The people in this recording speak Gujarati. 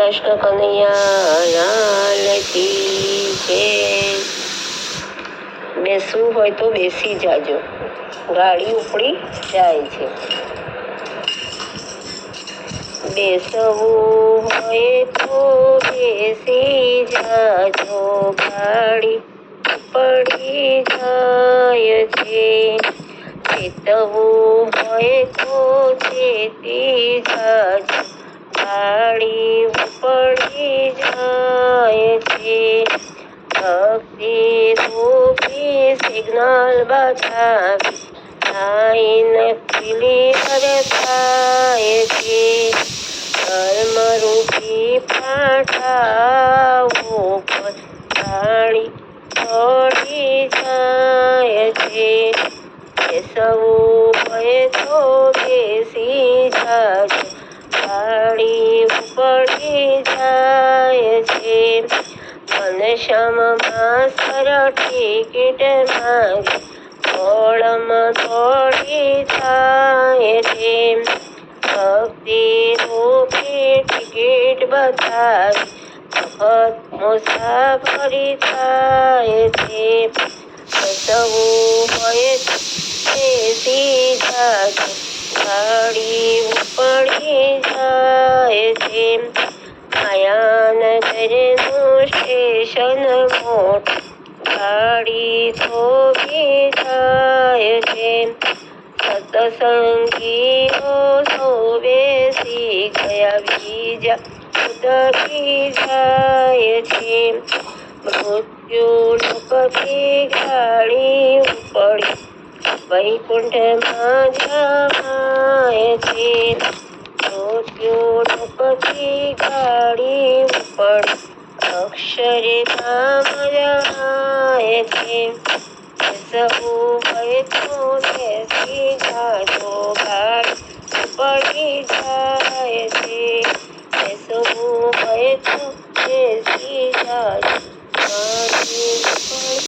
કૃષ્ણ કનૈયા લાલ કી જય. બેસવું હોય તો બેસી જાજો, ગાડી ઉપડી જાય છે. બેસવું હોય તો બેસી જાજો, ગાડી ઉપડી જાય છે. ચેતવું હોય તો ચેતી જાજો, ગાડી ઉપડી જાય છે. ભક્તિ રૂપી સિગ્નલ બતાવી લાઈને ક્લિયર થાય છે. કર્મ રૂપી પાટાઓ પર ગાડી ચડી જાય છે. બેસવું હોય તો બેસી જાજો, ગાડી ઉપડી જાય છે. ઘનશ્યામમાં સર ટિકિટ માંગે, દોડમાં દોડી જાય છે. ભક્તિ રૂપી ટિકિટ બતાવી વખત મુસાફરી થાય છે. બેસવું હોય બેસી જાજો, ગાડી ઉપડી જાય છે. માયાનગરનું સ્ટેશન મોટું, ગાડી થોભી જાય છે. સત્સંગીઓ સૌ બેસી ગયા, બીજા ઉતરી જાય છે. મૃત્યુ લોકથી ગાડી ઉપડી વૈકુંઠમાં જમાય છે. મૃત્યુ લોકથી ગાડી ઉપડી અક્ષરધામ જમાય છે. બેસવું હોય તો બેસી જાજો, ગાડી ઉપડી જાય છે.